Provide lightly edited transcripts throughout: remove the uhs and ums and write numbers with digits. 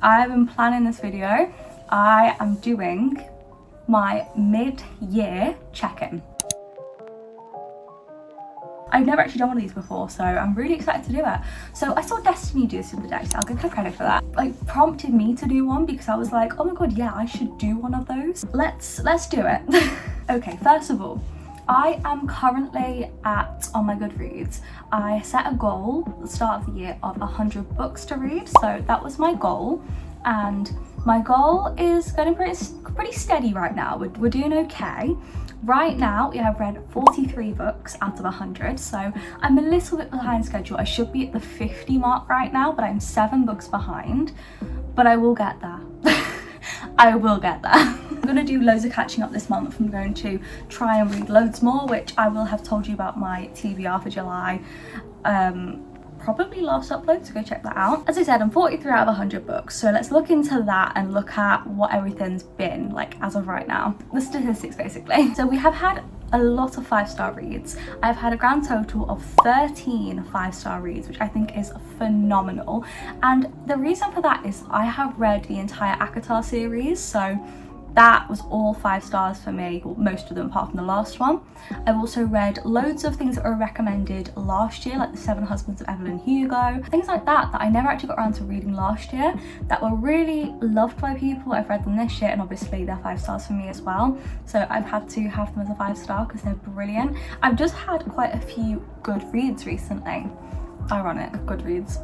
I've been planning this video. I am doing my mid-year check-in. I've never actually done one of these before, so I'm really excited to do it. So I saw Destiny do this the other day, so I'll give her credit for that. Like, prompted me to do one because I was like, oh my god, yeah, I should do one of those. Let's do it. Okay, first of all, I am currently on my Goodreads. I set a goal at the start of the year of 100 books to read, so that was my goal. And my goal is going pretty steady right now. We're doing okay. Right now, I've read 43 books out of 100, so I'm a little bit behind schedule. I should be at the 50 mark right now, but I'm 7 books behind. But I will get there. I will get there. I'm going to do loads of catching up this month. I'm going to try and read loads more, which I will have told you about my TBR for July. Probably last upload, so go check that out. As I said, I'm 43 out of 100 books, so let's look into that and look at what everything's been like as of right now. The statistics, basically. So we have had a lot of 5-star reads. I've had a grand total of 13 5-star reads, which I think is phenomenal. And the reason for that is I have read the entire ACOTAR series, so that was all 5 stars for me, well, most of them apart from the last one. I've also read loads of things that were recommended last year, like The 7 Husbands of Evelyn Hugo, things like that I never actually got around to reading last year that were really loved by people. I've read them this year, and obviously they're 5 stars for me as well, so I've had to have them as a 5-star because they're brilliant. I've just had quite a few good reads recently. Ironic, Goodreads.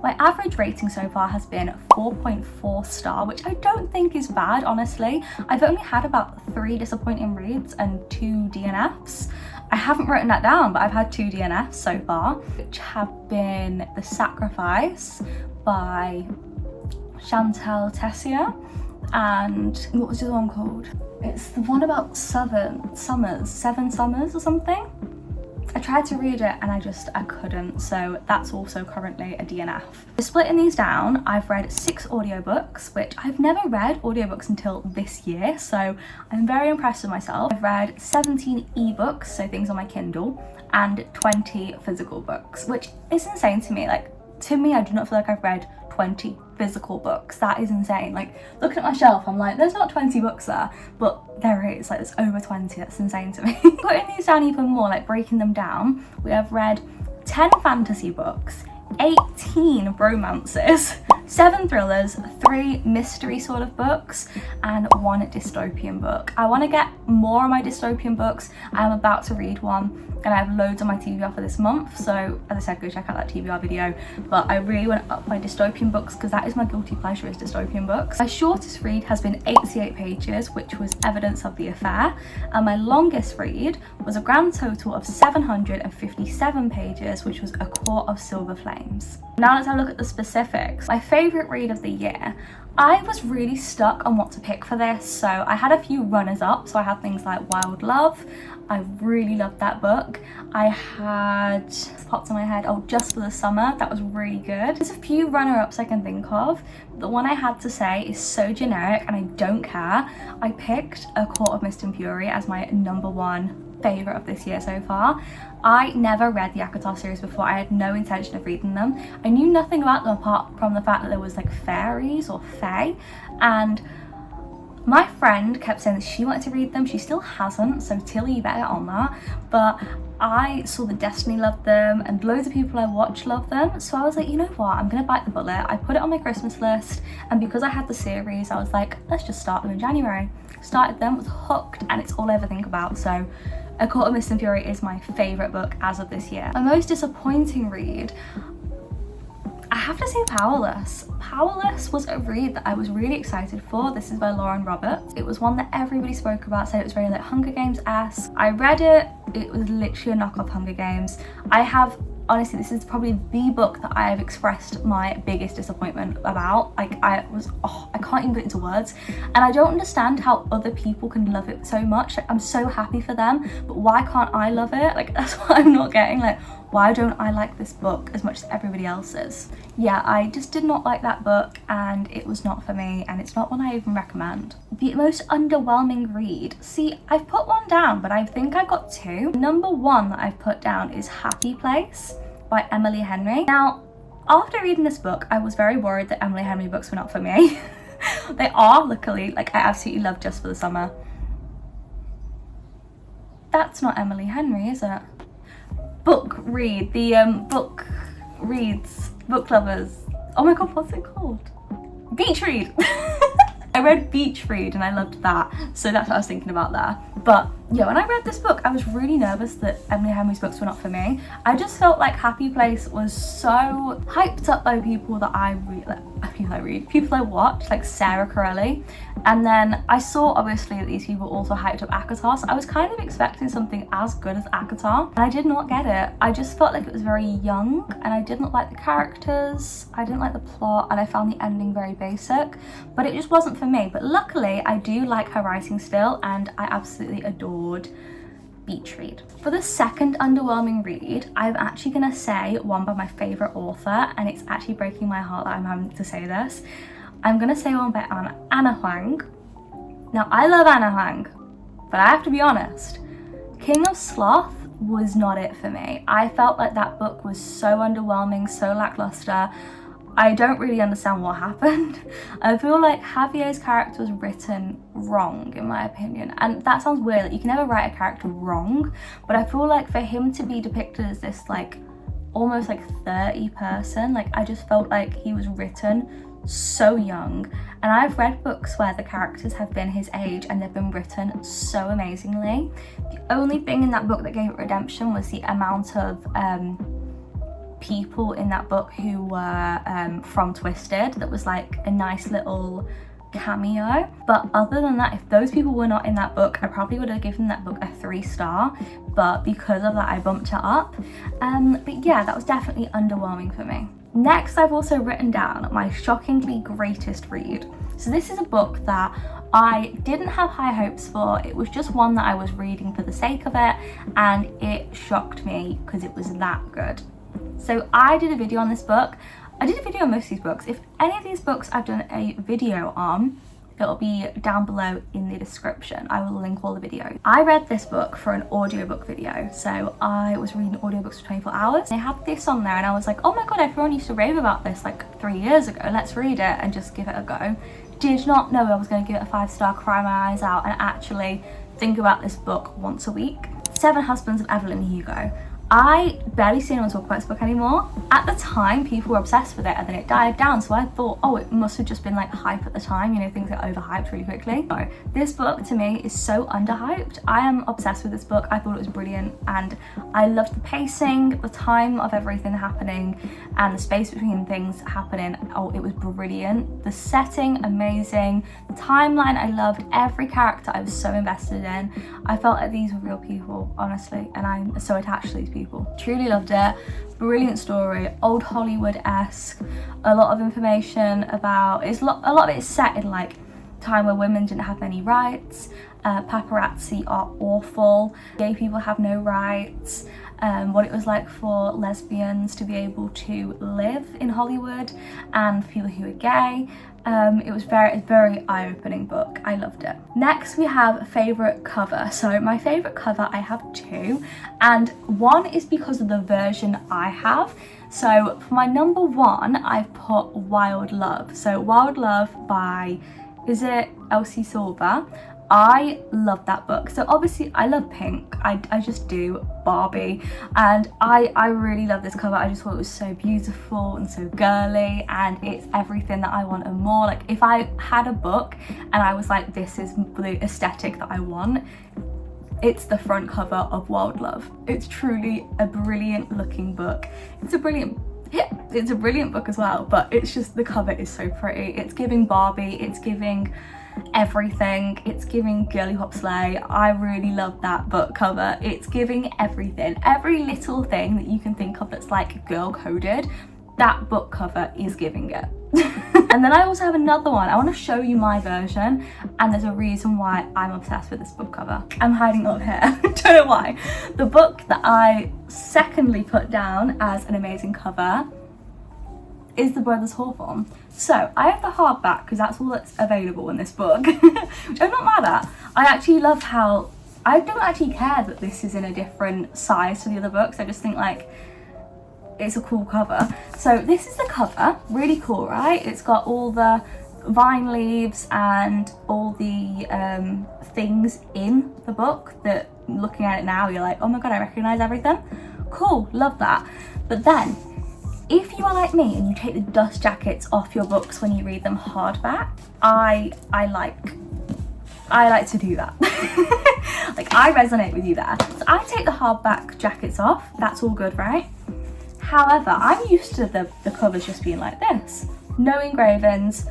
My average rating so far has been 4.4 star, which I don't think is bad, honestly. I've only had about 3 disappointing reads and 2 DNFs. I haven't written that down, but I've had 2 DNFs so far, which have been The Sacrifice by Chantal Tessier, and what was the other one called? It's the one about 7 summers or something. I tried to read it and I couldn't, so that's also currently a DNF. Splitting these down, I've read 6 audiobooks, which I've never read audiobooks until this year, so I'm very impressed with myself. I've read 17 ebooks, so things on my Kindle, and 20 physical books, which is insane to me. Like, to me, I do not feel like I've read 20 physical books. That is insane. Like, looking at my shelf, I'm like, there's not 20 books there, but there is. Like, there's over 20. That's insane to me. Putting these down even more, like breaking them down, we have read 10 fantasy books, 18 romances, 7 thrillers, 3 mystery sort of books, and 1 dystopian book. I want to get more of my dystopian books. I'm about to read one, and I have loads on my TBR for this month, so as I said, go check out that TBR video. But I really want to up my dystopian books because that is my guilty pleasure, is dystopian books. My shortest read has been 88 pages, which was Evidence of the Affair, and my longest read was a grand total of 757 pages, which was A Court of Silver Flames. Now let's have a look at the specifics. My favourite read of the year. I was really stuck on what to pick for this, so I had a few runners up. So I had things like Wild Love. I really loved that book. I had, popped in my head, oh, Just for the Summer. That was really good. There's a few runner-ups I can think of. The one I had to say is so generic and I don't care. I picked A Court of Mist and Fury as my #1 favourite of this year so far. I never read the ACOTAR series before. I had no intention of reading them. I knew nothing about them apart from the fact that there was like fairies or fae, and my friend kept saying that she wanted to read them. She still hasn't, so Tilly, you better get on that. But I saw that Destiny loved them and loads of people I watch love them, so I was like, you know what, I'm gonna bite the bullet. I put it on my Christmas list, and because I had the series, I was like, let's just start them in January. Started them, was hooked, and it's all I ever think about. So A Court of Mist and Fury is my favourite book as of this year. My most disappointing read, I have to say Powerless. Powerless was a read that I was really excited for. This is by Lauren Roberts. It was one that everybody spoke about, said it was very like Hunger Games-esque. I read it, it was literally a knockoff Hunger Games. Honestly, this is probably the book that I have expressed my biggest disappointment about. Like, I can't even put it into words. And I don't understand how other people can love it so much. Like, I'm so happy for them, but why can't I love it? Like, that's what I'm not getting. Like, why don't I like this book as much as everybody else is? Yeah, I just did not like that book, and it was not for me, and it's not one I even recommend. The most underwhelming read. See, I've put one down, but I think I got 2. #1 that I've put down is Happy Place by Emily Henry. Now, After reading this book, I was very worried that Emily Henry books were not for me. They are, luckily. Like, I absolutely love Just for the Summer. That's not Emily Henry, is it? Book read, the book reads, book lovers. Oh my god, what's it called? Beach read. I read Beach Read and I loved that, so that's what I was thinking about there. But yeah, when I read this book, I was really nervous that Emily Henry's books were not for me. I just felt like Happy Place was so hyped up by people that I people I watch, like Sarah Corelli. And then I saw obviously that these people also hyped up ACOTAR, so I was kind of expecting something as good as ACOTAR, and I did not get it. I just felt like it was very young, and I didn't like the characters, I didn't like the plot, and I found the ending very basic, but it just wasn't for me. But luckily, I do like her writing still, and I absolutely adored Beach Read. For the second underwhelming read, I'm actually gonna say one by my favourite author, and it's actually breaking my heart that I'm having to say this. I'm gonna say one by Anna Huang. Now, I love Anna Huang, but I have to be honest, King of Sloth was not it for me. I felt like that book was so underwhelming, so lackluster. I don't really understand what happened. I feel like Javier's character was written wrong, in my opinion. And that sounds weird, like you can never write a character wrong, but I feel like for him to be depicted as this like almost like 30 person, like I just felt like he was written so young. And I've read books where the characters have been his age and they've been written so amazingly. The only thing in that book that gave it redemption was the amount of people in that book who were from Twisted. That was like a nice little cameo. But other than that, if those people were not in that book, I probably would have given that book a 3-star, but because of that I bumped it up. But yeah, that was definitely underwhelming for me. Next, I've also written down my shockingly greatest read. So this is a book that I didn't have high hopes for. It was just one that I was reading for the sake of it, and it shocked me because it was that good. So I did a video on this book. I did a video on most of these books. If any of these books I've done a video on, it'll be down below in the description. I will link all the videos. I read this book for an audiobook video. So I was reading audiobooks for 24 hours. They had this on there and I was like, oh my god, everyone used to rave about this like 3 years ago. Let's read it and just give it a go. Did not know I was going to give it a 5-star, cry my eyes out, and actually think about this book once a week. 7 Husbands of Evelyn Hugo. I barely see anyone talk about this book anymore. At the time, people were obsessed with it and then it died down, so I thought, oh, it must have just been like hype at the time, you know, things get overhyped really quickly. No, this book to me is so underhyped. I am obsessed with this book. I thought it was brilliant and I loved the pacing, the time of everything happening and the space between things happening. Oh, it was brilliant. The setting, amazing. The timeline, I loved. Every character I was so invested in. I felt like these were real people, honestly, and I'm so attached to these people. Truly loved it. Brilliant story, old Hollywood-esque, a lot of information about, a lot of it is set in like time where women didn't have any rights, paparazzi are awful, gay people have no rights, what it was like for lesbians to be able to live in Hollywood and for people who are gay. It was a very eye-opening book. I loved it. Next we have favourite cover. So my favourite cover, I have 2, and one is because of the version I have. So for my number 1, I've put Wild Love. So Wild Love by, is it Elsie Sorba? I love that book. So obviously I love pink, I just do, Barbie, and I really love this cover. I just thought it was so beautiful and so girly, and it's everything that I want and more. Like if I had a book and I was like, this is the aesthetic that I want, it's the front cover of Wild Love. It's truly a brilliant looking book. It's a brilliant book as well, but it's just, the cover is so pretty. It's giving Barbie, it's giving everything, it's giving girly pop slay. I really love that book cover. It's giving everything, every little thing that you can think of that's like girl coded, that book cover is giving it. And then I also have another one. I want to show you my version, and there's a reason why I'm obsessed with this book cover. I'm hiding up here. Don't know why. The book that I secondly put down as an amazing cover is The Brothers Hawthorne. So I have the hardback because that's all that's available in this book, which I'm not mad at. I actually love how, I don't actually care that this is in a different size to the other books. I just think like, it's a cool cover. So this is the cover, really cool, right? It's got all the vine leaves and all the things in the book that, looking at it now, you're like, oh my god, I recognize everything. Cool, love that. But then if you are like me and you take the dust jackets off your books when you read them hardback, I like to do that. Like, I resonate with you there. So I take the hardback jackets off, that's all good, right? However, I'm used to the covers just being like this, no engravings.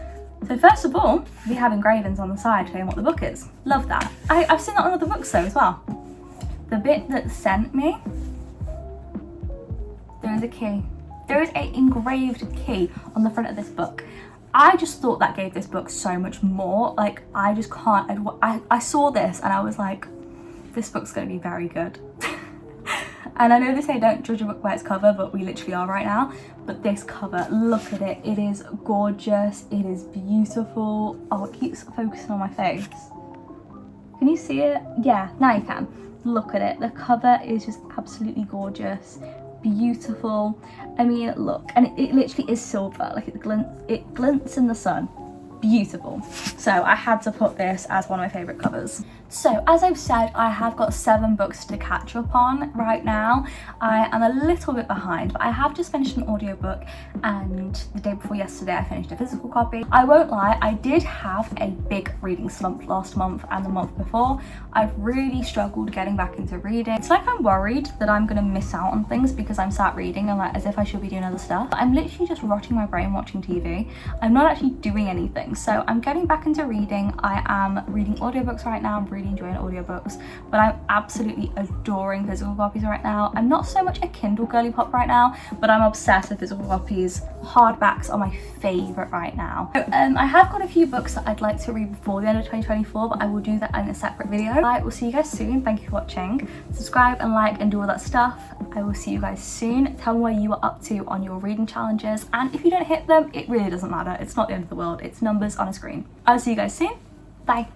So first of all, we have engravings on the side saying what the book is. Love that. I've seen that on other books though as well. The bit that sent me, there is a key. There is an engraved key on the front of this book. I just thought that gave this book so much more. Like, I just can't, I saw this and I was like, this book's gonna be very good. And I know they say don't judge a book by its cover, but we literally are right now. But this cover, look at it. It is gorgeous. It is beautiful. Oh, it keeps focusing on my face. Can you see it? Yeah, now you can. Look at it. The cover is just absolutely gorgeous. Beautiful. I mean, look, and it literally is silver. Like, it glints in the sun. Beautiful. So I had to put this as one of my favorite covers. So as I've said, I have got 7 books to catch up on right now. I am a little bit behind, but I have just finished an audiobook, and the day before yesterday I finished a physical copy. I won't lie, I did have a big reading slump last month and the month before. I've really struggled getting back into reading. It's like I'm worried that I'm gonna miss out on things because I'm sat reading and like as if I should be doing other stuff. But I'm literally just rotting my brain watching TV. I'm not actually doing anything. So I'm getting back into reading. I am reading audiobooks right now. I'm really enjoying audiobooks, but I'm absolutely adoring physical copies right now. I'm not so much a Kindle girly pop right now, but I'm obsessed with physical copies. Hardbacks are my favorite right now. So, I have got a few books that I'd like to read before the end of 2024, but I will do that in a separate video. I will see you guys soon. Thank you for watching. Subscribe and like and do all that stuff. I will see you guys soon. Tell me where you are up to on your reading challenges, and if you don't hit them, it really doesn't matter. It's not the end of the world. It's numbers on a screen. I'll see you guys soon. Bye.